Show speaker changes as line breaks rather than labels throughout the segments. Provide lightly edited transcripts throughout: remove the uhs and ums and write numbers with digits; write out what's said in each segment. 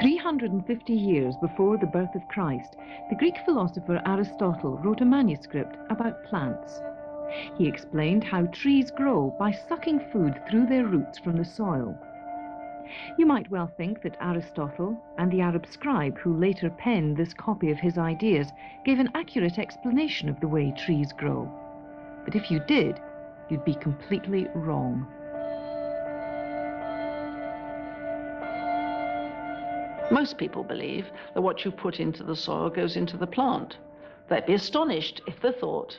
350 years before the birth of Christ, the Greek philosopher Aristotle wrote a manuscript about plants. He explained how trees grow by sucking food through their roots from the soil. You might well think that Aristotle and the Arab scribe who later penned this copy of his ideas gave an accurate explanation of the way trees grow. But if you did, you'd be completely wrong.
Most people believe that what you put into the soil goes into the plant. They'd be astonished if they thought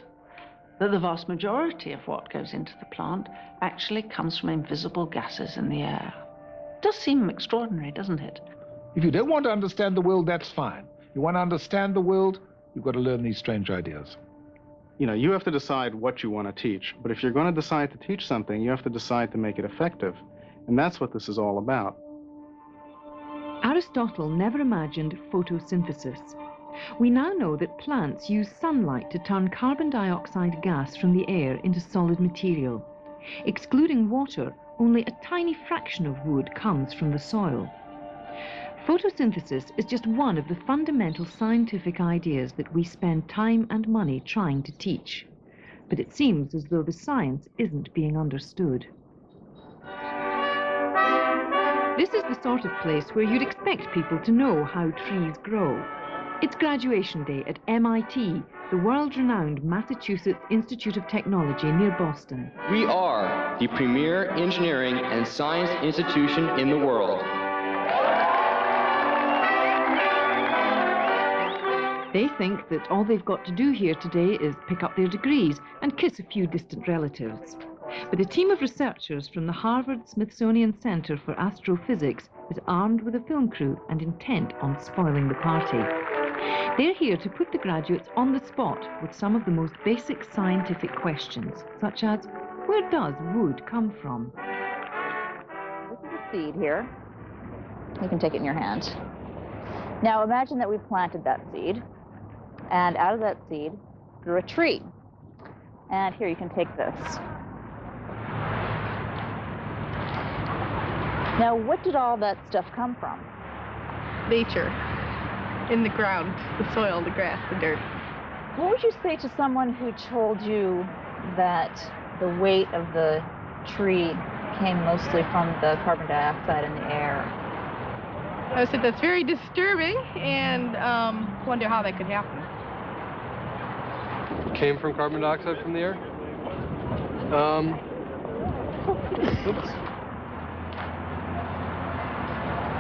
that the vast majority of what goes into the plant actually comes from invisible gases in the air. It does seem extraordinary, doesn't it?
If you don't want to understand the world, that's fine. You want to understand the world, you've got to learn these strange ideas.
You know, you have to decide what you want to teach. But if you're going to decide to teach something, you have to decide to make it effective. And that's what this is all about.
Aristotle never imagined photosynthesis. We now know that plants use sunlight to turn carbon dioxide gas from the air into solid material. Excluding water, only a tiny fraction of wood comes from the soil. Photosynthesis is just one of the fundamental scientific ideas that we spend time and money trying to teach. But it seems as though the science isn't being understood. This is the sort of place where you'd expect people to know how trees grow. It's graduation day at MIT, the world-renowned Massachusetts Institute of Technology near Boston.
We are the premier engineering and science institution in the world.
They think that all they've got to do here today is pick up their degrees and kiss a few distant relatives. But a team of researchers from the Harvard-Smithsonian Center for Astrophysics is armed with a film crew and intent on spoiling the party. They're here to put the graduates on the spot with some of the most basic scientific questions, such as, where does wood come from?
This is a seed here. You can take it in your hand. Now imagine that we planted that seed, and out of that seed grew a tree. And here, you can take this. Now, what did all that stuff come from?
Nature. In the ground, the soil, the grass, the dirt.
What would you say to someone who told you that the weight of the tree came mostly from the carbon dioxide in the air?
I said that's very disturbing, and wonder how that could happen.
Came from carbon dioxide from the air? Oops.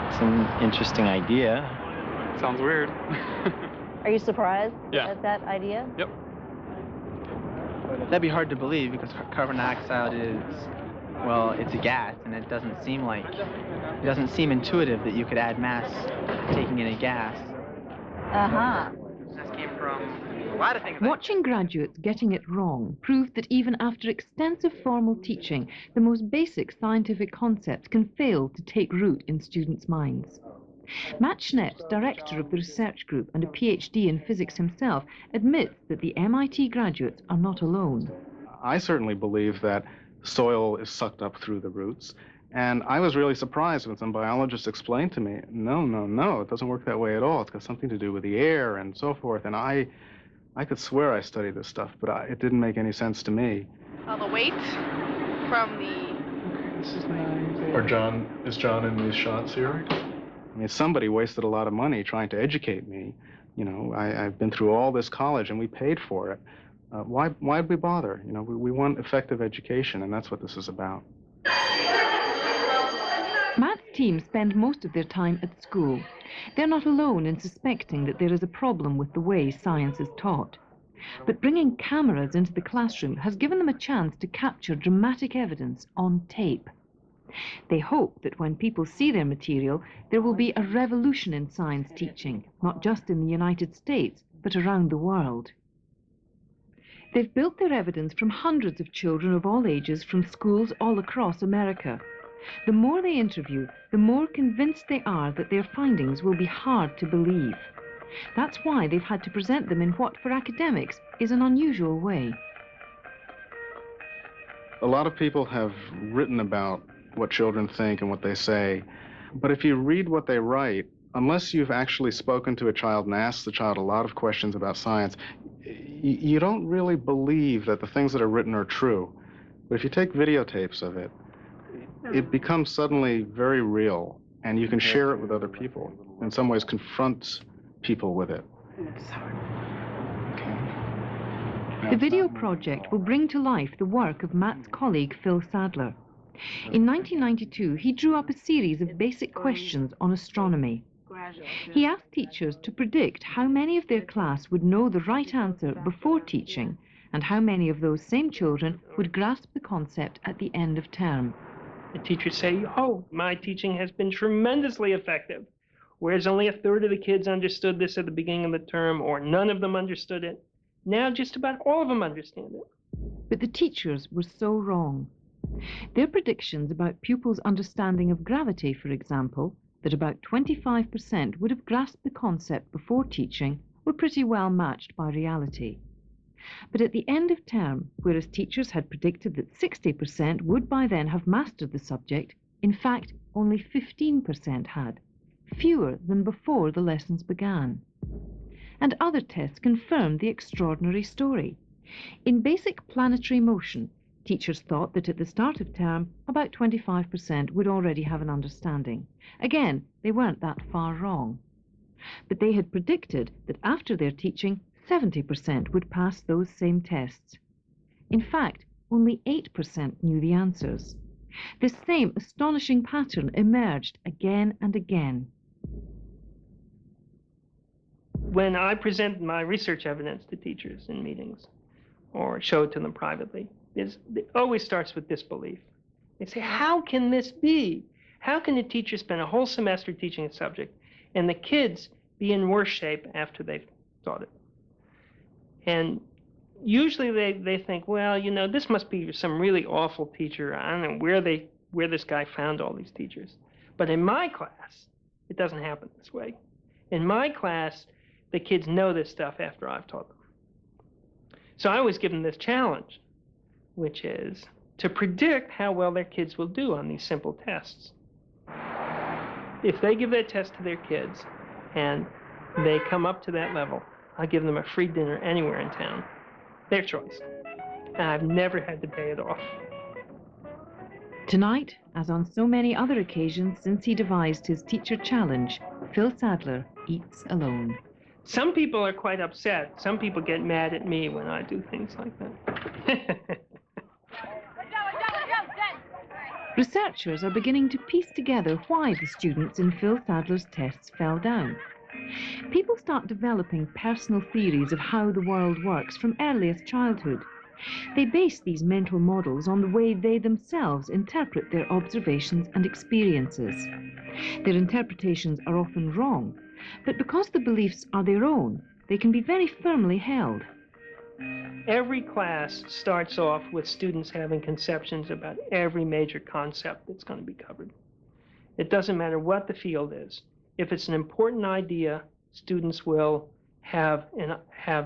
It's an interesting idea.
Sounds weird.
Are you surprised
Yeah.
at that idea?
Yep.
That'd be hard to believe because carbon dioxide is, well, it's a gas, and it doesn't seem intuitive that you could add mass taking in a gas.
Uh-huh.
This came from a lot of things.
Watching graduates getting it wrong proved that even after extensive formal teaching, the most basic scientific concepts can fail to take root in students' minds. Matt Schnepp, director of the research group and a PhD in physics himself, admits that the MIT graduates are not alone.
I certainly believe that soil is sucked up through the roots. And I was really surprised when some biologists explained to me, no, it doesn't work that way at all. It's got something to do with the air and so forth. And I could swear I studied this stuff, but it didn't make any sense to me.
The weight from the...
Is John in these shots here?
I mean, somebody wasted a lot of money trying to educate me. You know, I've been through all this college and we paid for it. Why'd we bother? You know, we want effective education, and that's what this is about.
Matt's team spend most of their time at school. They're not alone in suspecting that there is a problem with the way science is taught. But bringing cameras into the classroom has given them a chance to capture dramatic evidence on tape. They hope that when people see their material, there will be a revolution in science teaching, not just in the United States, but around the world. They've built their evidence from hundreds of children of all ages from schools all across America. The more they interview, the more convinced they are that their findings will be hard to believe. That's why they've had to present them in what, for academics, is an unusual way.
A lot of people have written about what children think and what they say, but if you read what they write, unless you've actually spoken to a child and asked the child a lot of questions about science, you don't really believe that the things that are written are true. But if you take videotapes of it, it becomes suddenly very real, and you can share it with other people. In some ways, confront people with it.
The video project will bring to life the work of Matt's colleague Phil Sadler. In 1992, he drew up a series of basic questions on astronomy. He asked teachers to predict how many of their class would know the right answer before teaching, and how many of those same children would grasp the concept at the end of term.
The teachers say, oh, my teaching has been tremendously effective, whereas only a third of the kids understood this at the beginning of the term, or none of them understood it. Now just about all of them understand it.
But the teachers were so wrong. Their predictions about pupils' understanding of gravity, for example, that about 25% would have grasped the concept before teaching, were pretty well matched by reality. But at the end of term, whereas teachers had predicted that 60% would by then have mastered the subject, in fact, only 15% had, fewer than before the lessons began. And other tests confirmed the extraordinary story. In basic planetary motion, teachers thought that at the start of term, about 25% would already have an understanding. Again, they weren't that far wrong. But they had predicted that after their teaching, 70% would pass those same tests. In fact, only 8% knew the answers. This same astonishing pattern emerged again and again.
When I present my research evidence to teachers in meetings, or show it to them privately, it always starts with disbelief. They say, how can this be? How can a teacher spend a whole semester teaching a subject and the kids be in worse shape after they've taught it? And usually they think, well, you know, this must be some really awful teacher. I don't know where this guy found all these teachers. But in my class, it doesn't happen this way. In my class, the kids know this stuff after I've taught them. So I always give them this challenge, which is to predict how well their kids will do on these simple tests. If they give that test to their kids and they come up to that level, I give them a free dinner anywhere in town. Their choice. And I've never had to pay it off.
Tonight, as on so many other occasions since he devised his teacher challenge, Phil Sadler eats alone.
Some people are quite upset. Some people get mad at me when I do things like that.
Researchers are beginning to piece together why the students in Phil Sadler's tests fell down. People start developing personal theories of how the world works from earliest childhood. They base these mental models on the way they themselves interpret their observations and experiences. Their interpretations are often wrong, but because the beliefs are their own, they can be very firmly held.
Every class starts off with students having conceptions about every major concept that's going to be covered. It doesn't matter what the field is. If it's an important idea, students will have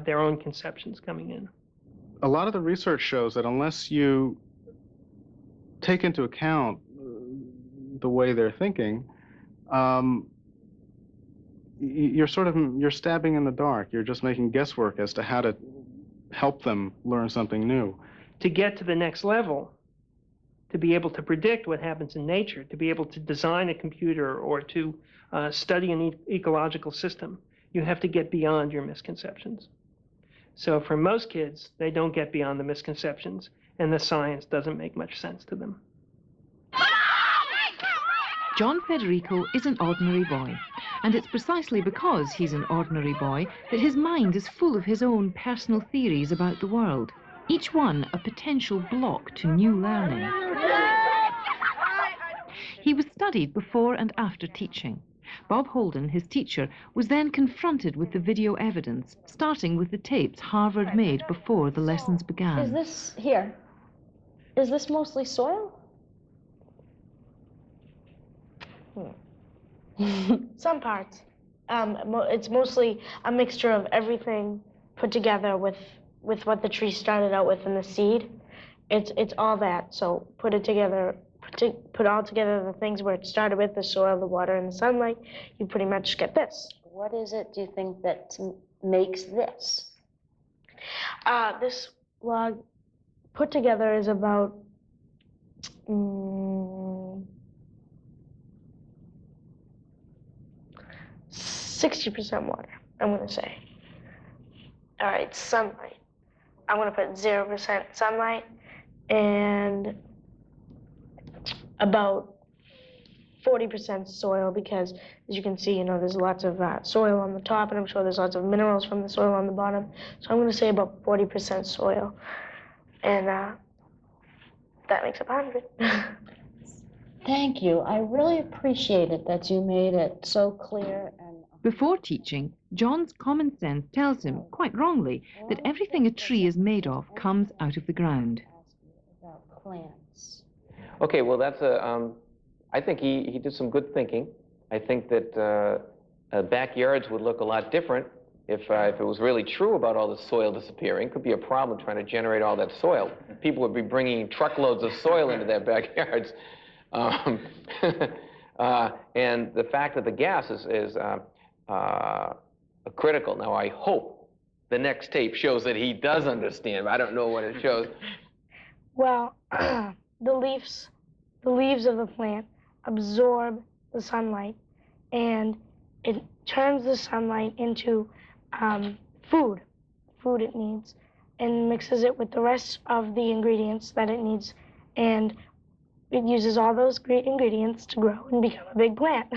their own conceptions coming in.
A lot of the research shows that unless you take into account the way they're thinking, you're stabbing in the dark. You're just making guesswork as to how to help them learn something new.
To get to the next level, to be able to predict what happens in nature, to be able to design a computer or to study an ecological system, you have to get beyond your misconceptions. So for most kids, they don't get beyond the misconceptions, and the science doesn't make much sense to them.
John Federico is an ordinary boy, and it's precisely because he's an ordinary boy that his mind is full of his own personal theories about the world, each one a potential block to new learning. He was studied before and after teaching. Bob Holden, his teacher, was then confronted with the video evidence, starting with the tapes Harvard made before the lessons began.
Is this here? Is this mostly soil? Some parts. It's mostly a mixture of everything put together with what the tree started out with in the seed. It's all that. So put it together put all together the things where it started with the soil, the water, and the sunlight, you pretty much get this.
What is it, do you think, that makes this?
This log put together is about 60% water, I'm going to say. All right, sunlight. I'm going to put 0% sunlight and about 40% soil because, as you can see, you know, there's lots of soil on the top, and I'm sure there's lots of minerals from the soil on the bottom. So I'm going to say about 40% soil, and that makes up 100.
Thank you. I really appreciate it that you made it so clear.
Before teaching, John's common sense tells him, quite wrongly, that everything a tree is made of comes out of the ground.
About plants.
Okay, well, that's I think he did some good thinking. I think that backyards would look a lot different if it was really true about all the soil disappearing. Could be a problem trying to generate all that soil. People would be bringing truckloads of soil into their backyards. And the fact that the gas is critical. Now, I hope the next tape shows that he does understand. I don't know what it shows.
Well, the leaves of the plant absorb the sunlight, and it turns the sunlight into food it needs, and mixes it with the rest of the ingredients that it needs, and it uses all those great ingredients to grow and become a big plant.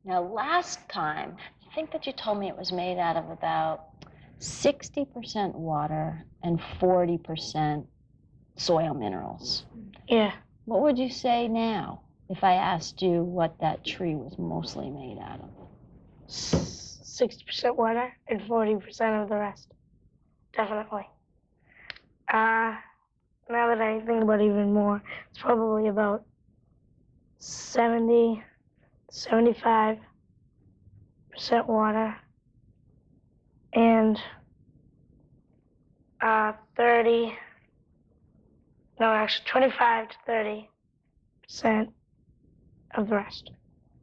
Now, last time, I think that you told me it was made out of about 60% water and 40% soil minerals.
Yeah.
What would you say now if I asked you what that tree was mostly made out of?
60% water and 40% of the rest. Definitely. Now that I think about it even more, it's probably about 75% water and 25 to 30% of the rest.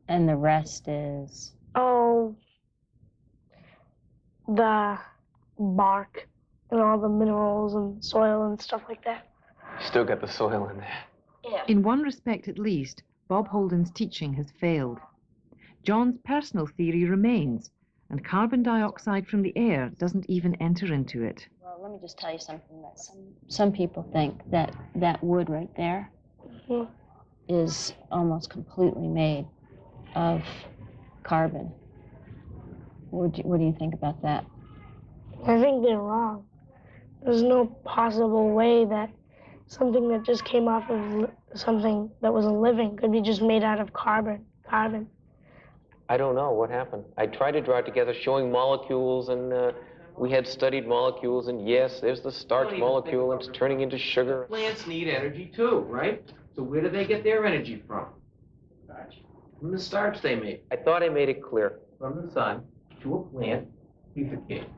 And the rest is?
Oh, the bark and all the minerals and soil and stuff like that.
Still got the soil in there.
Yeah.
In one respect at least, Bob Holden's teaching has failed. John's personal theory remains, and carbon dioxide from the air doesn't even enter into it.
Well, let me just tell you something that some people think that that wood right there is almost completely made of carbon. What do you think about that?
I think they're wrong. There's no possible way that something that just came off of something that was living could be just made out of carbon.
I don't know what happened. I tried to draw it together showing molecules, and we had studied molecules, and yes, there's the starch molecule, and it's turning into sugar.
Plants need energy too, right? So where do they get their energy from? Starch. From the starch they make.
I thought I made it clear.
From the sun to a plant, piece of cake.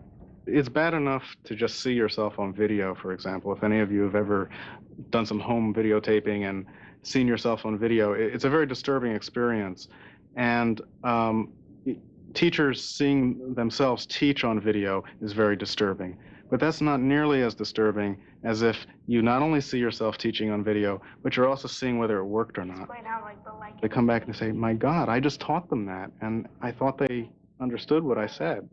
It's bad enough to just see yourself on video, for example. If any of you have ever done some home videotaping and seen yourself on video, it's a very disturbing experience. And teachers seeing themselves teach on video is very disturbing. But that's not nearly as disturbing as if you not only see yourself teaching on video, but you're also seeing whether it worked or not. They come back and say, my God, I just taught them that, and I thought they understood what I said.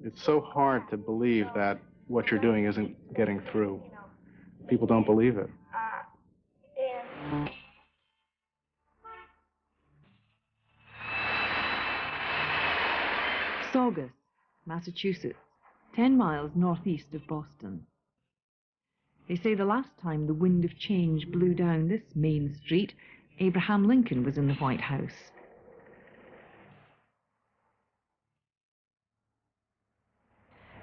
It's so hard to believe that what you're doing isn't getting through. People don't believe it.
Saugus, Massachusetts, 10 miles northeast of Boston. They say the last time the wind of change blew down this main street, Abraham Lincoln was in the White House.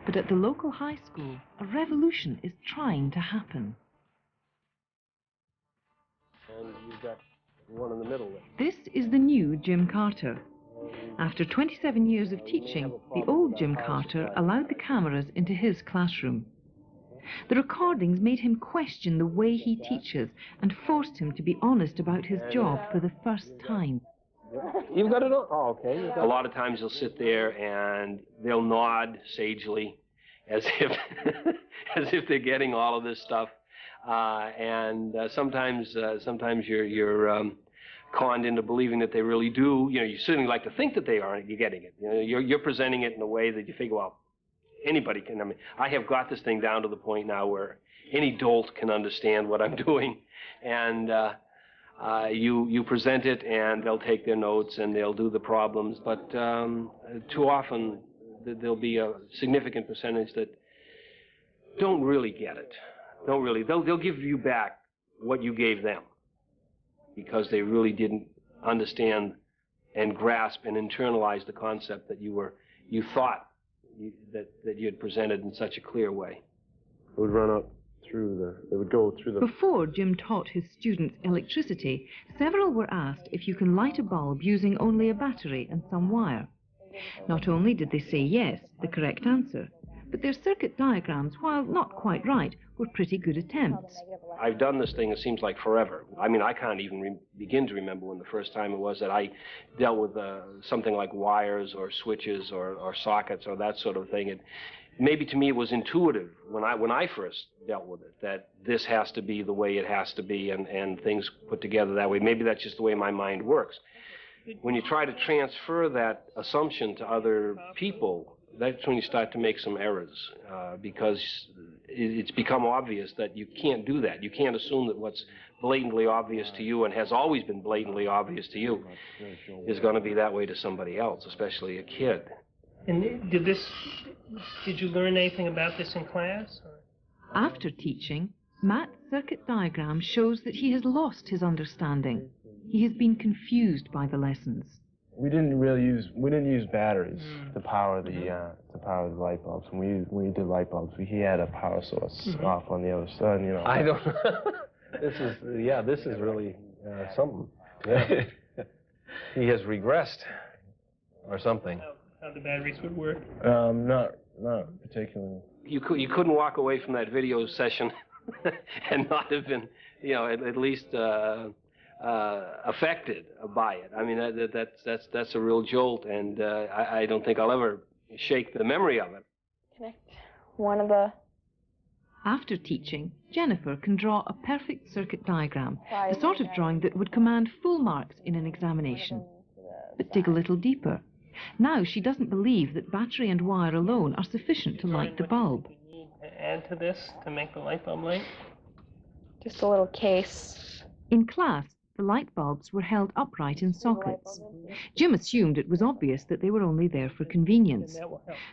But at the local high school, a revolution is trying to happen.
And you've got one in the middle there.
This is the new Jim Carter. After 27 years of teaching, the old Jim Carter allowed the cameras into his classroom. The recordings made him question the way he teaches and forced him to be honest about his job for the first time.
You've got it on? Oh, okay.
A lot of times they'll sit there and they'll nod sagely as if as if they're getting all of this stuff. Sometimes you're conned into believing that they really do. You know, you certainly like to think that they are. You're getting it. You know, you're presenting it in a way that you figure, well, anybody can. I mean, I have got this thing down to the point now where any dolt can understand what I'm doing, and you present it, and they'll take their notes and they'll do the problems. But too often there'll be a significant percentage that don't really get it. Don't really. They'll give you back what you gave them because they really didn't understand and grasp and internalize the concept that you thought that you had presented in such a clear way.
It would run up through it would go through the...
Before Jim taught his students electricity, several were asked if you can light a bulb using only a battery and some wire. Not only did they say yes, the correct answer, but their circuit diagrams, while not quite right, were pretty good attempts.
I've done this thing, it seems like forever. I mean, I can't even begin to remember when the first time it was that I dealt with something like wires or switches or sockets or that sort of thing. Maybe to me it was intuitive when I first dealt with it, that this has to be the way it has to be and things put together that way. Maybe that's just the way my mind works. When you try to transfer that assumption to other people, that's when you start to make some errors, because it's become obvious that you can't do that. You can't assume that what's blatantly obvious to you and has always been blatantly obvious to you is going to be that way to somebody else, especially a kid.
And did you learn anything about this in class?
After teaching, Matt's circuit diagram shows that he has lost his understanding. He has been confused by the lessons.
We didn't use batteries to power the light bulbs. When we did light bulbs, he had a power source off on the other side. You know.
I don't. This is really something. Yeah. He has regressed, or something.
How the batteries would work?
Not particularly.
You couldn't walk away from that video session and not have been, at least affected by it. I mean, that's a real jolt, and I don't think I'll ever shake the memory of it.
Connect one of the...
After teaching, Jennifer can draw a perfect circuit diagram, the sort of drawing that would command full marks in an examination. But dig a little deeper. Now she doesn't believe that battery and wire alone are sufficient to light the bulb.
Add to this to make the light bulb light?
Just a little case.
In class, the light bulbs were held upright in sockets. Jim assumed it was obvious that they were only there for convenience.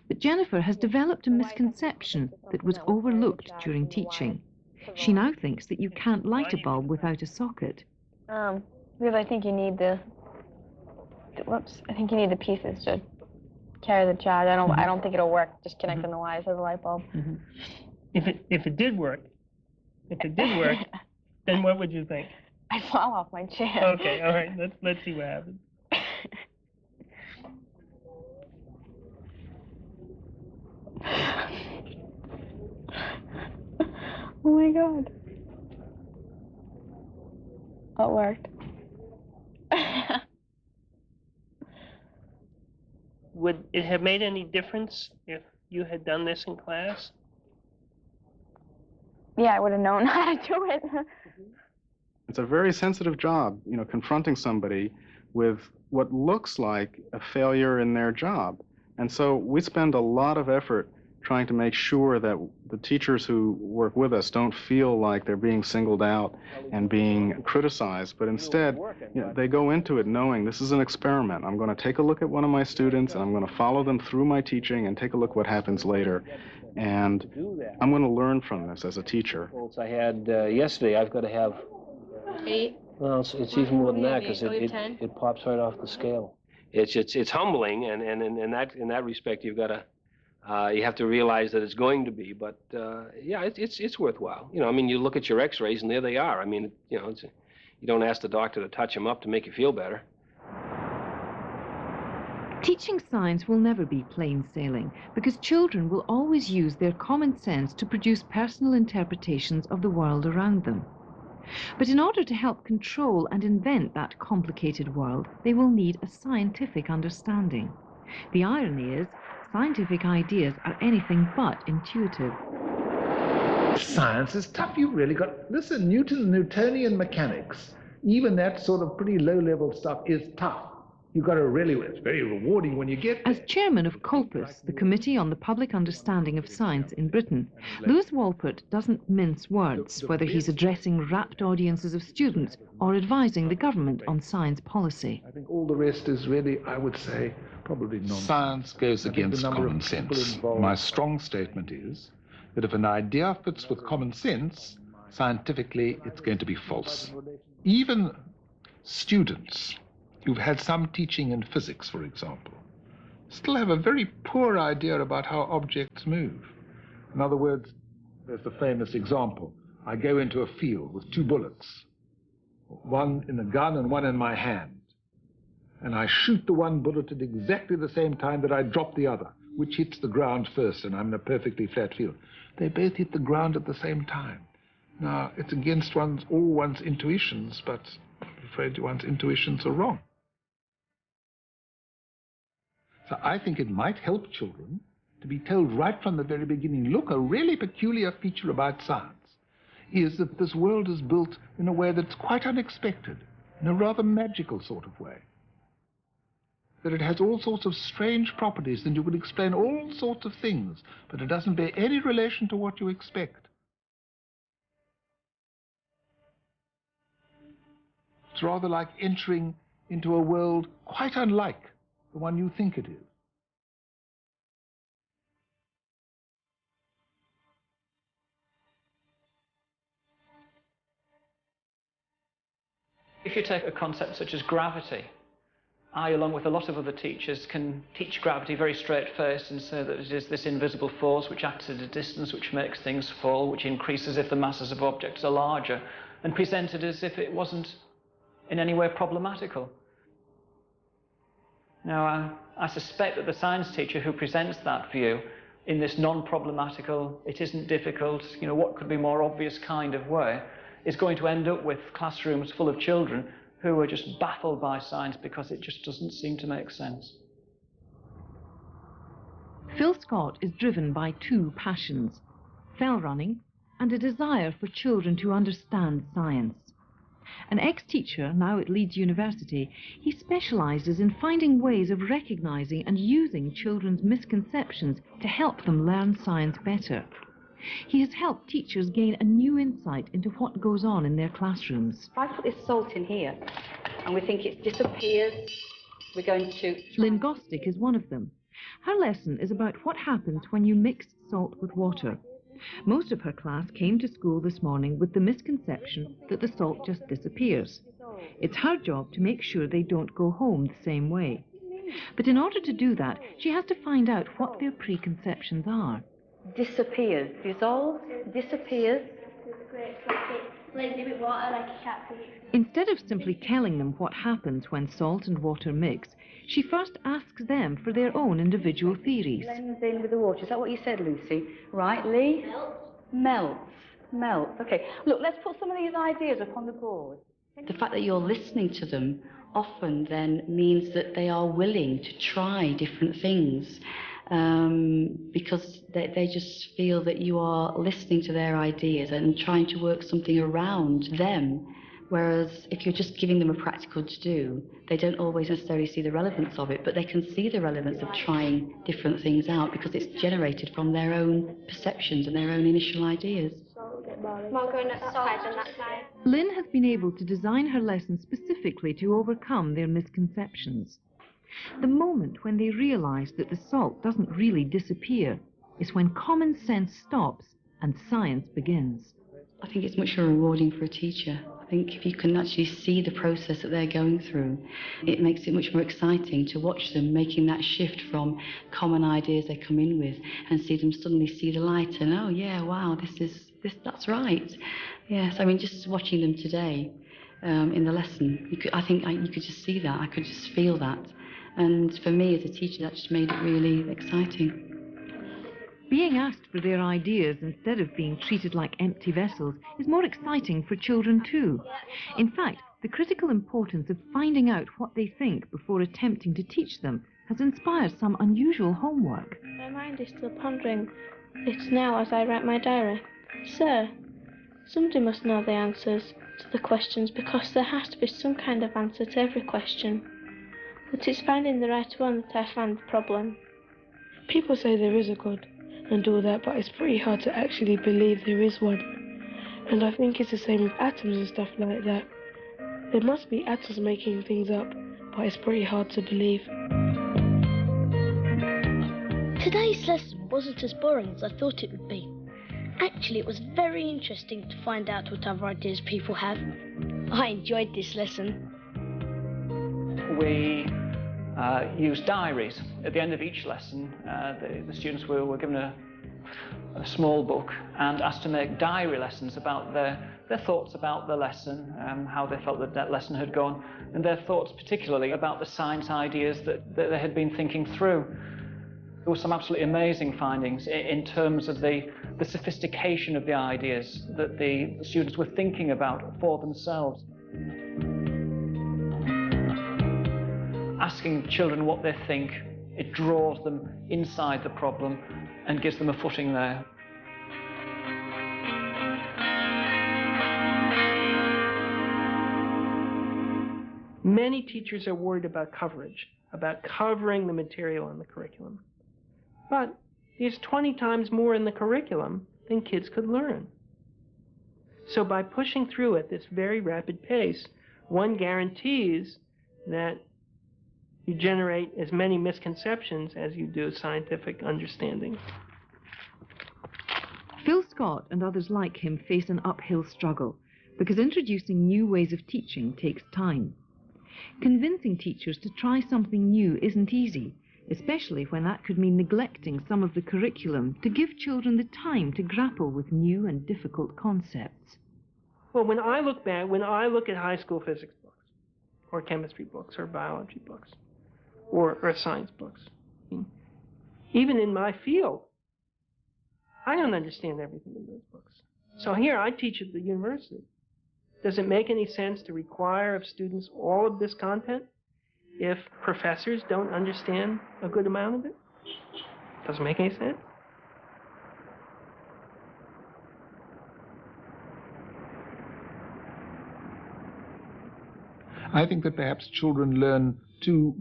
But Jennifer has developed a misconception that was overlooked during teaching. She now thinks that you can't light a bulb without a socket.
Because I think you need the pieces to carry the charge. I don't think it'll work just connecting the wires to the light bulb.
If it did work, then what would you think?
I'd fall off my chair.
Okay, all right. Let's see what happens.
Oh my God. Oh, it worked.
Would it have made any difference if you had done this in class?
Yeah, I would have known how to do it.
It's a very sensitive job, confronting somebody with what looks like a failure in their job. And so we spend a lot of effort trying to make sure that the teachers who work with us don't feel like they're being singled out and being criticized, but instead, they go into it knowing this is an experiment. I'm going to take a look at one of my students, and I'm going to follow them through my teaching and take a look what happens later. And I'm going to learn from this as a teacher.
I had yesterday, I've got to have
8.
Well, it's even more than that because it pops right off the scale. It's humbling, and in that respect, you've got to you have to realize that it's going to be. But yeah, it's worthwhile. I mean, you look at your X-rays, and there they are. I mean, you don't ask the doctor to touch them up to make you feel better.
Teaching science will never be plain sailing because children will always use their common sense to produce personal interpretations of the world around them. But in order to help control and invent that complicated world, they will need a scientific understanding. The irony is, scientific ideas are anything but intuitive.
Science is tough. You've really got, listen, Newtonian mechanics, even that sort of pretty low-level stuff is tough. You've got to really, it's very rewarding when you get there.
As chairman of COPUS, the Committee on the Public Understanding of Science in Britain, Lewis Wolpert doesn't mince words, whether he's addressing rapt audiences of students or advising the government on science policy.
I think all the rest is really, I would say, probably nonsense. Science goes against common sense. My strong statement is that if an idea fits with common sense, scientifically it's going to be false. Even students who've had some teaching in physics, for example, still have a very poor idea about how objects move. In other words, there's the famous example. I go into a field with 2 bullets, one in a gun and one in my hand, and I shoot the one bullet at exactly the same time that I drop the other, which hits the ground first, and I'm in a perfectly flat field. They both hit the ground at the same time. Now, it's against all one's intuitions, but I'm afraid one's intuitions are wrong. So I think it might help children to be told right from the very beginning, look, a really peculiar feature about science is that this world is built in a way that's quite unexpected, in a rather magical sort of way. That it has all sorts of strange properties, and you can explain all sorts of things, but it doesn't bear any relation to what you expect. It's rather like entering into a world quite unlike the one you think it is.
If you take a concept such as gravity, I, along with a lot of other teachers, can teach gravity very straight faced and say that it is this invisible force which acts at a distance, which makes things fall, which increases if the masses of objects are larger, and present it as if it wasn't in any way problematical. Now, I suspect that the science teacher who presents that view in this non-problematical, it isn't difficult, you know, what could be more obvious kind of way, is going to end up with classrooms full of children who are just baffled by science because it just doesn't seem to make sense.
Phil Scott is driven by 2 passions, fell running and a desire for children to understand science. An ex-teacher, now at Leeds University, he specialises in finding ways of recognising and using children's misconceptions to help them learn science better. He has helped teachers gain a new insight into what goes on in their classrooms.
If I put this salt in here and we think it disappears, we're going to...
Lynn Gostick is one of them. Her lesson is about what happens when you mix salt with water. Most of her class came to school this morning with the misconception that the salt just disappears. It's her job to make sure they don't go home the same way. But in order to do that, she has to find out what their preconceptions are.
Disappears, dissolves, disappears.
Instead of simply telling them what happens when salt and water mix, she first asks them for their own individual theories.
Blends in with the water. Is that what you said, Lucy? Right, Lee? Melts. Melts. Okay. Look, let's put some of these ideas up on the board. The fact that you're listening to them often then means that they are willing to try different things. Because they just feel that you are listening to their ideas and trying to work something around them. Whereas if you're just giving them a practical to do, they don't always necessarily see the relevance of it, but they can see the relevance of trying different things out because it's generated from their own perceptions and their own initial ideas.
Lynn has been able to design her lessons specifically to overcome their misconceptions. The moment when they realise that the salt doesn't really disappear is when common sense stops and science begins.
I think it's much more rewarding for a teacher. I think if you can actually see the process that they're going through, it makes it much more exciting to watch them making that shift from common ideas they come in with and see them suddenly see the light and, oh yeah, wow, that's right. Yes, I mean, just watching them today in the lesson, I think you could just see that. I could just feel that. And for me as a teacher, that just made it really exciting.
Being asked for their ideas instead of being treated like empty vessels is more exciting for children too. In fact, the critical importance of finding out what they think before attempting to teach them has inspired some unusual homework.
My mind is still pondering. It's now as I write my diary. Sir, somebody must know the answers to the questions because there has to be some kind of answer to every question. But it's finding the right one that I find the problem.
People say there is a God and all that, but it's pretty hard to actually believe there is one. And I think it's the same with atoms and stuff like that. There must be atoms making things up, but it's pretty hard to believe.
Today's lesson wasn't as boring as I thought it would be. Actually, it was very interesting to find out what other ideas people have. I enjoyed this lesson.
We used diaries. At the end of each lesson, the students were given a small book and asked to make diary lessons about their thoughts about the lesson, how they felt that lesson had gone, and their thoughts particularly about the science ideas that they had been thinking through. There were some absolutely amazing findings in terms of the sophistication of the ideas that the students were thinking about for themselves. Asking children what they think, it draws them inside the problem and gives them a footing there.
Many teachers are worried about coverage, about covering the material in the curriculum. But there's 20 times more in the curriculum than kids could learn. So by pushing through at this very rapid pace, one guarantees that you generate as many misconceptions as you do scientific understanding.
Phil Scott and others like him face an uphill struggle because introducing new ways of teaching takes time. Convincing teachers to try something new isn't easy, especially when that could mean neglecting some of the curriculum to give children the time to grapple with new and difficult concepts.
Well, when I look back, when I look at high school physics books, or chemistry books, or biology books, or science books, even in my field, I don't understand everything in those books. So here I teach at the university. Does it make any sense to require of students all of this content if professors don't understand a good amount of it? Doesn't make any sense.
I think that perhaps children learn to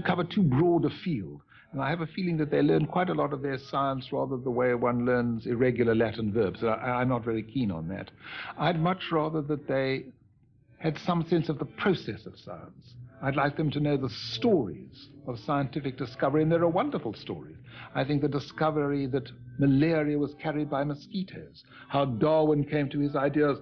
cover too broad a field. And I have a feeling that they learn quite a lot of their science rather the way one learns irregular Latin verbs. I'm not very keen on that. I'd much rather that they had some sense of the process of science. I'd like them to know the stories of scientific discovery, and there are wonderful stories. I think the discovery that malaria was carried by mosquitoes, how Darwin came to his ideas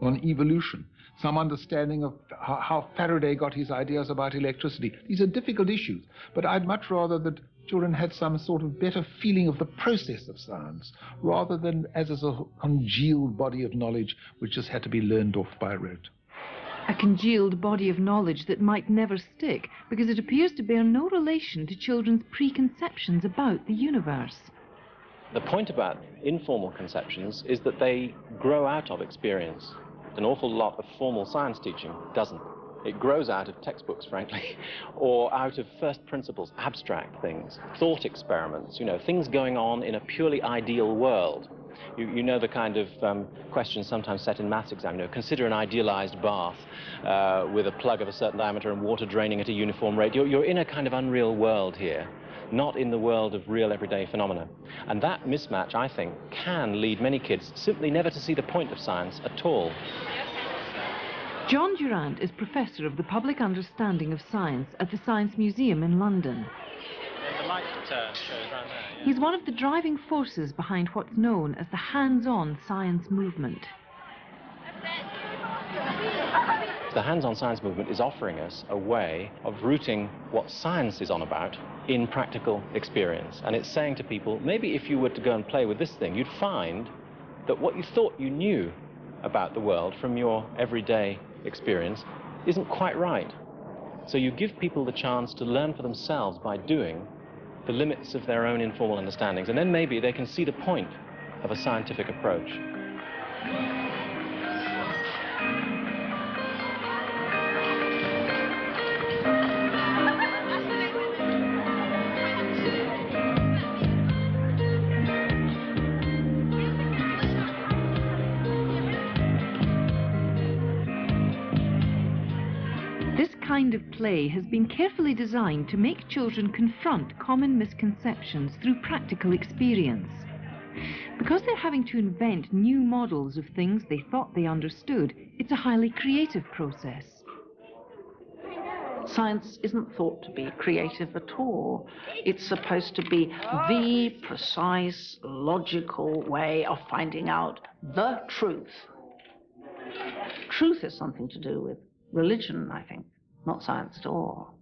on evolution, some understanding of how Faraday got his ideas about electricity. These are difficult issues, but I'd much rather that children had some sort of better feeling of the process of science, rather than as a congealed body of knowledge which just had to be learned off by rote.
A congealed body of knowledge that might never stick because it appears to bear no relation to children's preconceptions about the universe.
The point about informal conceptions is that they grow out of experience. An awful lot of formal science teaching doesn't. It grows out of textbooks, frankly, or out of first principles, abstract things, thought experiments, things going on in a purely ideal world. You know the kind of questions sometimes set in maths exam. Consider an idealized bath with a plug of a certain diameter and water draining at a uniform rate. You're in a kind of unreal world here, not in the world of real everyday phenomena. And that mismatch, I think, can lead many kids simply never to see the point of science at all.
John Durant is Professor of the Public Understanding of Science at the Science Museum in London.
The light shows around there. Yeah.
He's one of the driving forces behind what's known as the hands-on science movement.
The hands-on science movement is offering us a way of rooting what science is on about in practical experience. And it's saying to people, maybe if you were to go and play with this thing, you'd find that what you thought you knew about the world from your everyday experience isn't quite right. So you give people the chance to learn for themselves by doing the limits of their own informal understandings, and then maybe they can see the point of a scientific approach.
This kind of play has been carefully designed to make children confront common misconceptions through practical experience. Because they're having to invent new models of things they thought they understood, it's a highly creative process.
Science isn't thought to be creative at all. It's supposed to be the precise, logical way of finding out the truth. Truth is something to do with religion, I think, not science at all.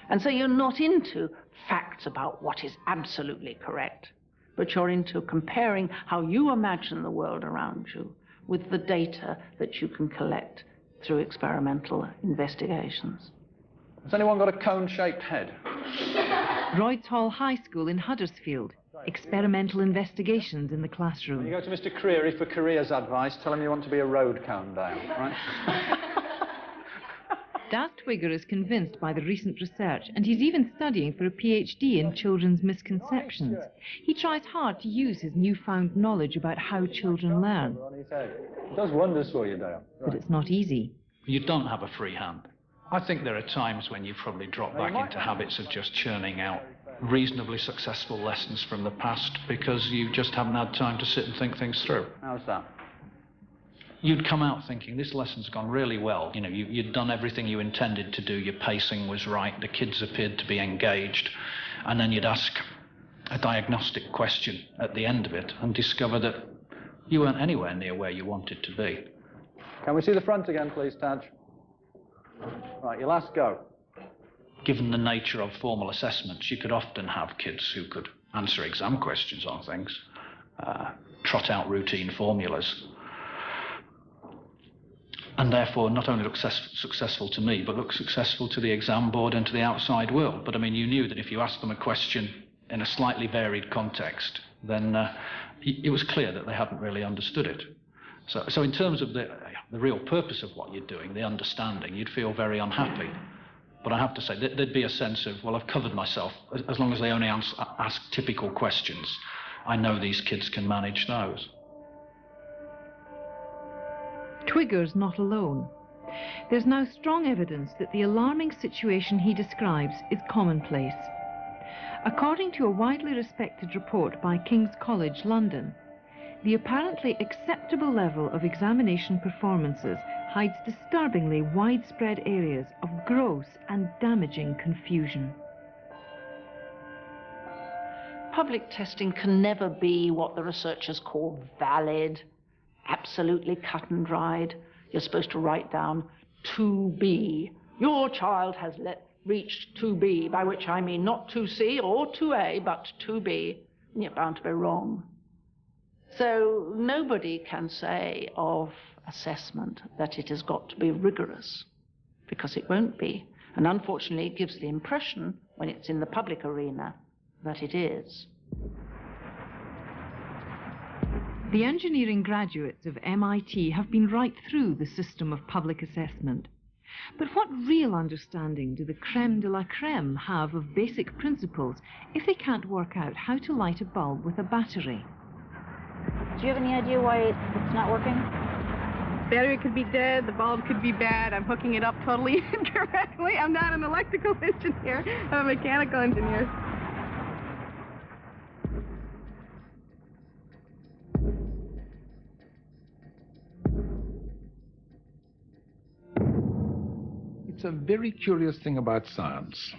And so you're not into facts about what is absolutely correct, but you're into comparing how you imagine the world around you with the data that you can collect through experimental investigations.
Has anyone got a cone-shaped head?
Royds Hall High School in Huddersfield. Experimental investigations in the classroom.
When you go to Mr. Creary for careers advice, tell him you want to be a road cone down, right?
Daz Twigger is convinced by the recent research, and he's even studying for a PhD in children's misconceptions. He tries hard to use his newfound knowledge about how children learn.
It does wonders for you, Dale.
But it's not easy.
You don't have a free hand. I think there are times when you probably drop back into habits of just churning out reasonably successful lessons from the past because you just haven't had time to sit and think things through.
How's that?
You'd come out thinking, this lesson's gone really well. You know, you'd done everything you intended to do, your pacing was right, the kids appeared to be engaged, and then you'd ask a diagnostic question at the end of it and discover that you weren't anywhere near where you wanted to be.
Can we see the front again, please, Taj? Right, your last go.
Given the nature of formal assessments, you could often have kids who could answer exam questions on things, trot out routine formulas, and therefore not only look successful to me, but look successful to the exam board and to the outside world. But I mean, you knew that if you asked them a question in a slightly varied context, then it was clear that they hadn't really understood it. So in terms of the real purpose of what you're doing, the understanding, you'd feel very unhappy. But I have to say, there'd be a sense of, well, I've covered myself. As long as they only ask typical questions, I know these kids can manage those.
Twigger's not alone. There's now strong evidence that the alarming situation he describes is commonplace. According to a widely respected report by King's College London, the apparently acceptable level of examination performances hides disturbingly widespread areas of gross and damaging confusion.
Public testing can never be what the researchers call valid, absolutely cut and dried. You're supposed to write down 2B. Your child has reached 2B, by which I mean not 2C or 2A, but 2B. And you're bound to be wrong. So nobody can say of assessment that it has got to be rigorous, because it won't be. And unfortunately, it gives the impression, when it's in the public arena, that it is.
The engineering graduates of MIT have been right through the system of public assessment. But what real understanding do the crème de la crème have of basic principles if they can't work out how to light a bulb with a battery?
Do you have any idea why it's not working?
Battery could be dead, the bulb could be bad, I'm hooking it up totally incorrectly. I'm not an electrical engineer, I'm a mechanical engineer.
It's a very curious thing about science,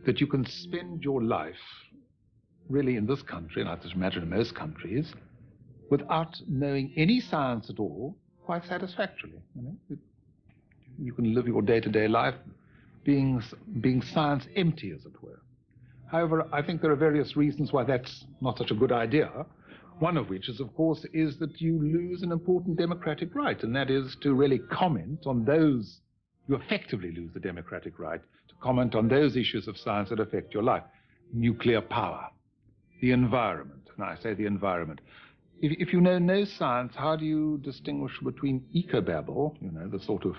that you can spend your life, really in this country, and I just imagine in most countries, without knowing any science at all, quite satisfactorily. You can live your day-to-day life being science empty, as it were. However, I think there are various reasons why that's not such a good idea. One of which is, of course, is that you lose an important democratic right, and that is to really comment on those You effectively lose the democratic right to comment on those issues of science that affect your life. Nuclear power, the environment, and I say the environment. If you know no science, how do you distinguish between ecobabble, you know, the sort of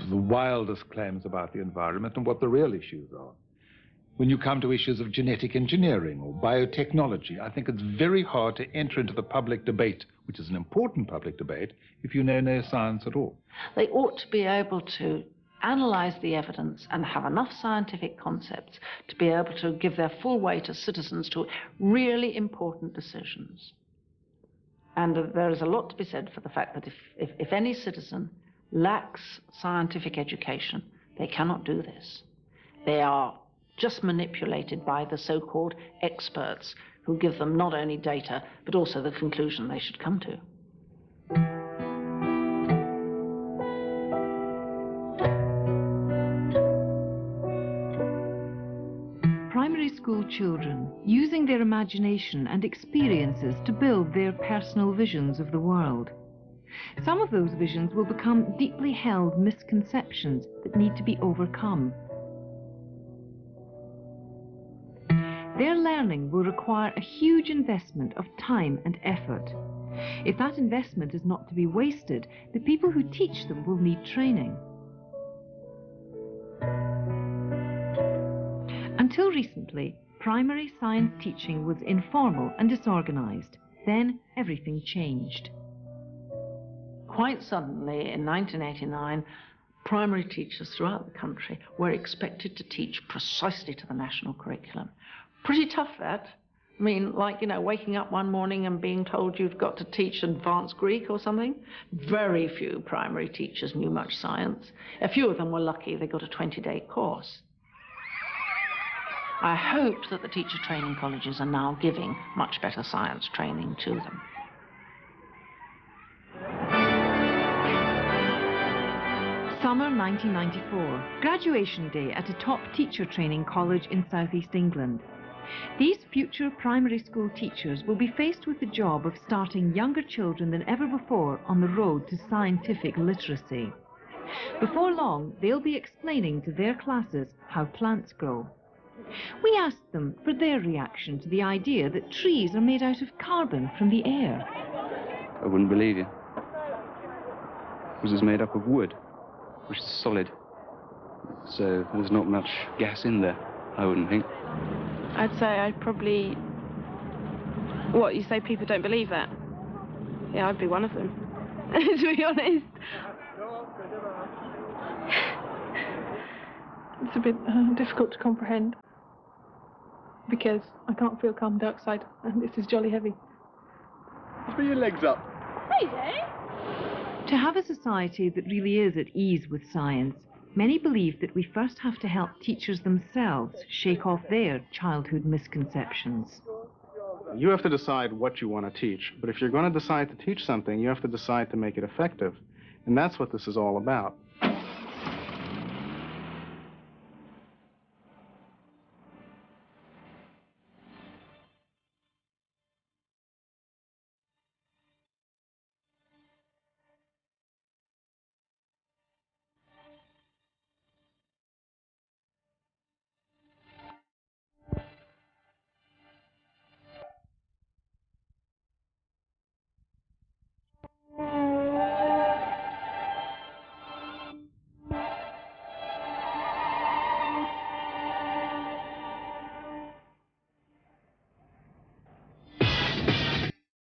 the wildest claims about the environment, and what the real issues are? When you come to issues of genetic engineering or biotechnology, I think it's very hard to enter into the public debate, which is an important public debate, if you know no science at all.
They ought to be able to analyze the evidence and have enough scientific concepts to be able to give their full weight as citizens to really important decisions. And there is a lot to be said for the fact that if any citizen lacks scientific education, they cannot do this. They are just manipulated by the so-called experts who give them not only data, but also the conclusion they should come to.
Primary school children using their imagination and experiences to build their personal visions of the world. Some of those visions will become deeply held misconceptions that need to be overcome. Their learning will require a huge investment of time and effort. If that investment is not to be wasted, the people who teach them will need training. Until recently, primary science teaching was informal and disorganized. Then everything changed.
Quite suddenly, in 1989, primary teachers throughout the country were expected to teach precisely to the national curriculum. Pretty tough, that. I mean, like, you know, waking up one morning and being told you've got to teach advanced Greek or something. Very few primary teachers knew much science. A few of them were lucky they got a 20-day course. I hope that the teacher training colleges are now giving much better science training to them.
Summer 1994, graduation day at a top teacher training college in southeast England. These future primary school teachers will be faced with the job of starting younger children than ever before on the road to scientific literacy. Before long, they'll be explaining to their classes how plants grow. We asked them for their reaction to the idea that trees are made out of carbon from the air.
I wouldn't believe you. This is made up of wood, which is solid. So there's not much gas in there, I wouldn't think.
I'd say I'd probably... What, you say people don't believe that? Yeah, I'd be one of them, to be honest.
It's a bit difficult to comprehend, because I can't feel carbon dioxide, and this is jolly heavy.
Put your legs up.
Hey, Dave.
To have a society that really is at ease with science, many believe that we first have to help teachers themselves shake off their childhood misconceptions.
You have to decide what you want to teach, but if you're going to decide to teach something, you have to decide to make it effective. And that's what this is all about.